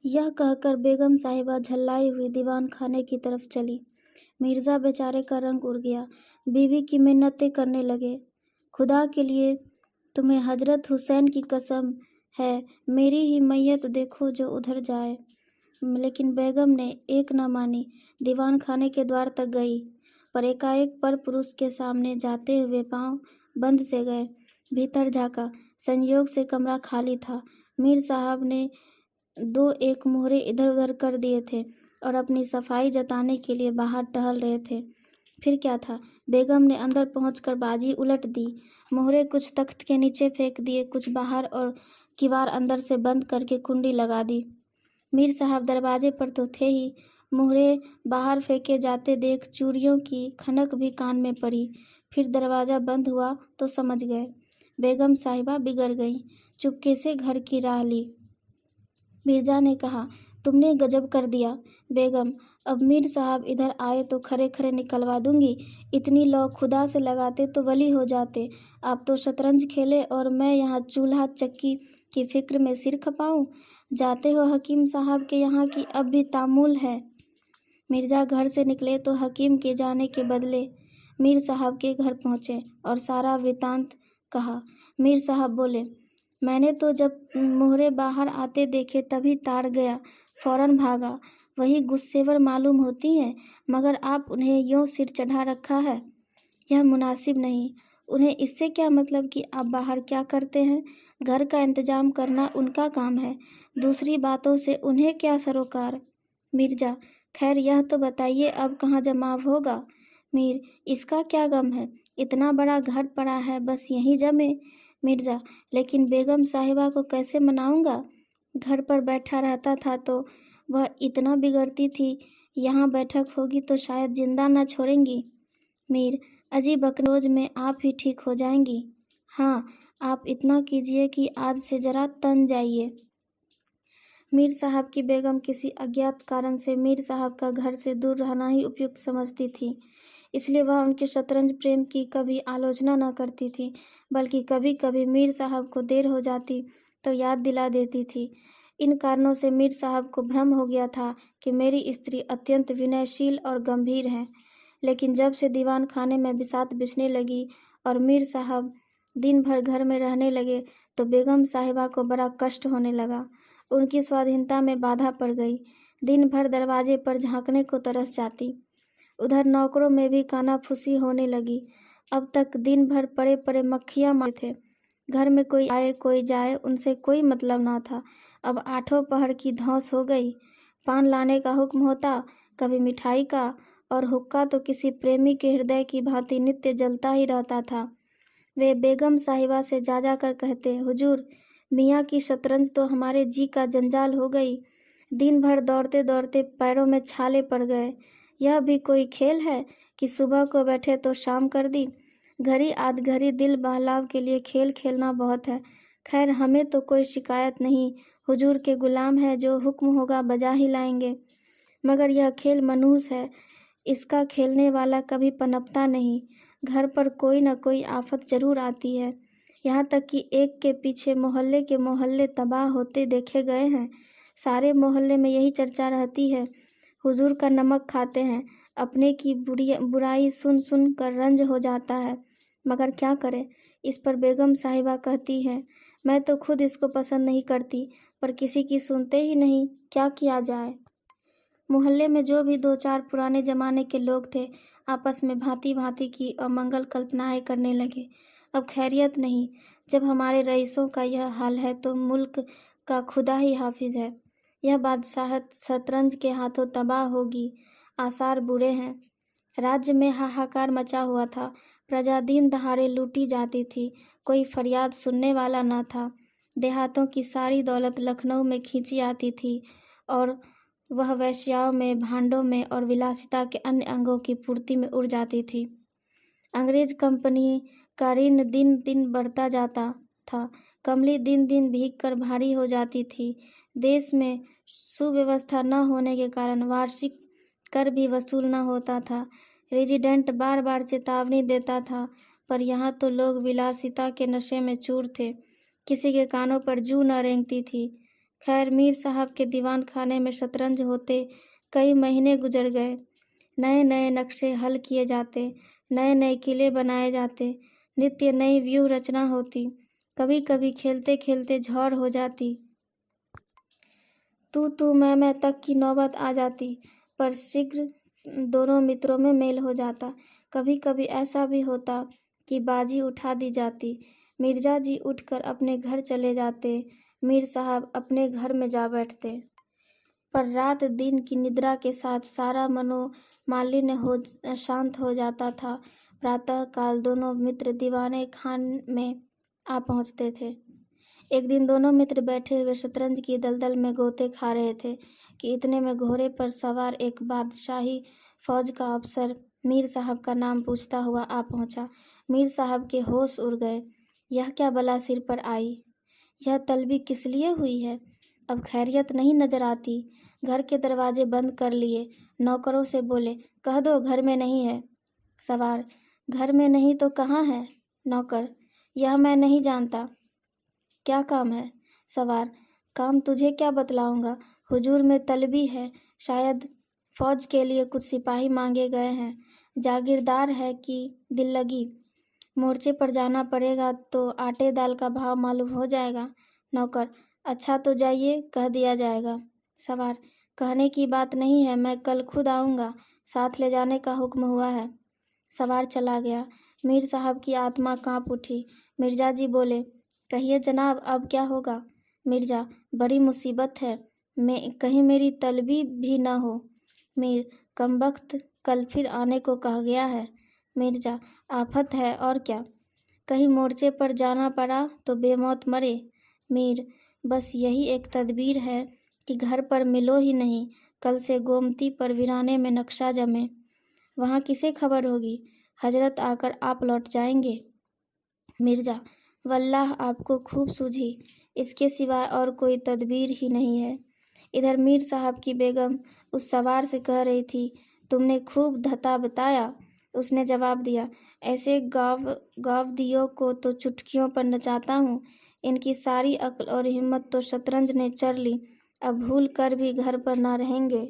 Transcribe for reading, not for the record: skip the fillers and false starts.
यह कहकर बेगम साहिबा झल्लाई हुई दीवान खाने की तरफ चली। मिर्जा बेचारे का रंग उड़ गया। बीवी की मिन्नतें करने लगे, खुदा के लिए तुम्हें हजरत हुसैन की कसम है, मेरी ही मैयत देखो जो उधर जाए। लेकिन बेगम ने एक न मानी, दीवान खाने के द्वार तक गई, पर एकाएक पर पुरुष के सामने जाते हुए पांव बंद से गए। भीतर झांका, संयोग से कमरा खाली था। मीर साहब ने 2-1 मोहरे इधर उधर कर दिए थे और अपनी सफाई जताने के लिए बाहर टहल रहे थे। फिर क्या था, बेगम ने अंदर पहुंचकर बाजी उलट दी। मोहरे कुछ तख्त के नीचे फेंक दिए, कुछ बाहर, और किवाड़ अंदर से बंद करके कुंडी लगा दी। मीर साहब दरवाजे पर तो थे ही, मोहरे बाहर फेंके जाते देख चूड़ियों की खनक भी कान में पड़ी। फिर दरवाजा बंद हुआ तो समझ गए, बेगम साहिबा बिगड़ गई। चुपके से घर की राह ली। मिर्जा ने कहा, तुमने गजब कर दिया बेगम, अब मीर साहब इधर आए तो खरे खरे निकलवा दूंगी। इतनी लौ खुदा से लगाते तो वली हो जाते। आप तो शतरंज खेले और मैं यहाँ चूल्हा चक्की की फिक्र में सिर खपाऊं। जाते हो हकीम साहब के यहाँ की अब भी तामुल है। मिर्जा घर से निकले तो हकीम के जाने के बदले मीर साहब के घर पहुँचे और सारा वृतांत कहा। मीर साहब बोले, मैंने तो जब मोहरे बाहर आते देखे तभी ताड़ गया, फौरन भागा। वही गुस्सेवर मालूम होती हैं, मगर आप उन्हें यूं सिर चढ़ा रखा है, यह मुनासिब नहीं। उन्हें इससे क्या मतलब कि आप बाहर क्या करते हैं? घर का इंतजाम करना उनका काम है, दूसरी बातों से उन्हें क्या सरोकार। मिर्जा, खैर यह तो बताइए अब कहाँ जमाव होगा। मीर, इसका क्या गम है, इतना बड़ा घर पड़ा है, बस यहीं जमे। मिर्जा, लेकिन बेगम साहिबा को कैसे मनाऊंगा? घर पर बैठा रहता था तो वह इतना बिगड़ती थी, यहाँ बैठक होगी तो शायद जिंदा न छोड़ेंगी। मीर, अजी बकरोज में आप ही ठीक हो जाएंगी। हाँ, आप इतना कीजिए कि आज से जरा तन जाइए। मीर साहब की बेगम किसी अज्ञात कारण से मीर साहब का घर से दूर रहना ही उपयुक्त समझती थी, इसलिए वह उनके शतरंज प्रेम की कभी आलोचना न करती थी, बल्कि कभी कभी मीर साहब को देर हो जाती तो याद दिला देती थी। इन कारणों से मीर साहब को भ्रम हो गया था कि मेरी स्त्री अत्यंत विनयशील और गंभीर है। लेकिन जब से दीवान खाने में बिसात बिछने लगी और मीर साहब दिन भर घर में रहने लगे तो बेगम साहिबा को बड़ा कष्ट होने लगा। उनकी स्वाधीनता में बाधा पड़ गई। दिन भर दरवाजे पर झांकने को तरस जाती। उधर नौकरों में भी कानाफूसी होने लगी। अब तक दिन भर पड़े पड़े मक्खियाँ मारते थे। घर में कोई आए कोई जाए, उनसे कोई मतलब ना था। अब 8 पहर की धौंस हो गई। पान लाने का हुक्म होता, कभी मिठाई का, और हुक्का तो किसी प्रेमी के हृदय की भांति नित्य जलता ही रहता था। वे बेगम साहिबा से जा जा कर कहते, हुजूर, मियाँ की शतरंज तो हमारे जी का जंजाल हो गई। दिन भर दौड़ते दौड़ते पैरों में छाले पड़ गए। यह भी कोई खेल है कि सुबह को बैठे तो शाम कर दी। घड़ी आध घड़ी दिल बहलाव के लिए खेल खेलना बहुत है। खैर, हमें तो कोई शिकायत नहीं, हुजूर के गुलाम है, जो हुक्म होगा बजा ही लाएंगे। मगर यह खेल मनहूस है, इसका खेलने वाला कभी पनपता नहीं। घर पर कोई न कोई आफत जरूर आती है। यहाँ तक कि एक के पीछे मोहल्ले के मोहल्ले तबाह होते देखे गए हैं। सारे मोहल्ले में यही चर्चा रहती है, हुजूर का नमक खाते हैं। अपने की बुराई सुन सुन कर रंज हो जाता है, मगर क्या करें। इस पर बेगम साहिबा कहती हैं, मैं तो खुद इसको पसंद नहीं करती, पर किसी की सुनते ही नहीं, क्या किया जाए। मोहल्ले में जो भी 2-4 पुराने जमाने के लोग थे, आपस में भांति भांति की अमंगल कल्पनाएं करने लगे। अब खैरियत नहीं, जब हमारे रईसों का यह हाल है तो मुल्क का खुदा ही हाफिज है। यह बादशाहत शतरंज के हाथों तबाह होगी, आसार बुरे हैं। राज्य में हाहाकार मचा हुआ था, प्रजा दिन दहाड़े लूटी जाती थी, कोई फरियाद सुनने वाला न था। देहातों की सारी दौलत लखनऊ में खींची आती थी और वह वेश्याओं में, भांडों में और विलासिता के अन्य अंगों की पूर्ति में उड़ जाती थी। अंग्रेज कंपनी का ऋण दिन दिन बढ़ता जाता था। कमली दिन दिन भीग कर भारी हो जाती थी। देश में सुव्यवस्था न होने के कारण वार्षिक कर भी वसूल न होता था। रेजिडेंट बार बार चेतावनी देता था, पर यहाँ तो लोग विलासिता के नशे में चूर थे, किसी के कानों पर जूं न रेंगती थी। खैर, मीर साहब के दीवान खाने में शतरंज होते कई महीने गुजर गए। नए नए नक्शे हल किए जाते, नए नए किले बनाए जाते, नित्य नई व्यूह रचना होती। कभी कभी खेलते खेलते झौर हो जाती, तू मैं तक की नौबत आ जाती, पर शीघ्र दोनों मित्रों में मेल हो जाता। कभी कभी ऐसा भी होता कि बाजी उठा दी जाती। मिर्जा जी उठकर अपने घर चले जाते, मीर साहब अपने घर में जा बैठते। पर रात दिन की निद्रा के साथ सारा मनोमालिन्य शांत हो जाता था। प्रातः काल दोनों मित्र दीवाने खान में आ पहुंचते थे। एक दिन दोनों मित्र बैठे हुए शतरंज की दलदल में गोते खा रहे थे कि इतने में घोड़े पर सवार एक बादशाही फौज का अफसर मीर साहब का नाम पूछता हुआ आ पहुंचा। मीर साहब के होश उड़ गए। यह क्या बला सिर पर आई? यह तलबी किस लिए हुई है? अब खैरियत नहीं नजर आती। घर के दरवाजे बंद कर लिए, नौकरों से बोले, कह दो घर में नहीं है। सवार, घर में नहीं तो कहाँ है? नौकर, यह मैं नहीं जानता। क्या काम है? सवार, काम तुझे क्या बतलाऊंगा, हुजूर में तलबी है, शायद फौज के लिए कुछ सिपाही मांगे गए हैं। जागीरदार है कि दिल लगी, मोर्चे पर जाना पड़ेगा तो आटे दाल का भाव मालूम हो जाएगा। नौकर, अच्छा तो जाइए, कह दिया जाएगा। सवार, कहने की बात नहीं है, मैं कल खुद आऊँगा, साथ ले जाने का हुक्म हुआ है। सवार चला गया। मीर साहब की आत्मा कांप उठी। मिर्जा जी बोले, कहिए जनाब, अब क्या होगा? मिर्जा, बड़ी मुसीबत है, मैं कहीं मेरी तलबी भी न हो। मीर, कमबख्त, कल फिर आने को कहा गया है। मिर्जा, आफत है और क्या, कहीं मोर्चे पर जाना पड़ा तो बेमौत मरे। मीर, बस यही एक तदबीर है कि घर पर मिलो ही नहीं, कल से गोमती पर वीराने में नक्शा जमे, वहाँ किसे खबर होगी? हजरत आकर आप लौट जाएंगे। मिर्जा, वल्लाह आपको खूब सूझी, इसके सिवाय और कोई तदबीर ही नहीं है। इधर मीर साहब की बेगम उस सवार से कह रही थी, तुमने खूब धता बताया। उसने जवाब दिया, ऐसे गावदियों को तो चुटकियों पर नचाता हूँ, इनकी सारी अक्ल और हिम्मत तो शतरंज ने चर ली, अब भूल कर भी घर पर ना रहेंगे।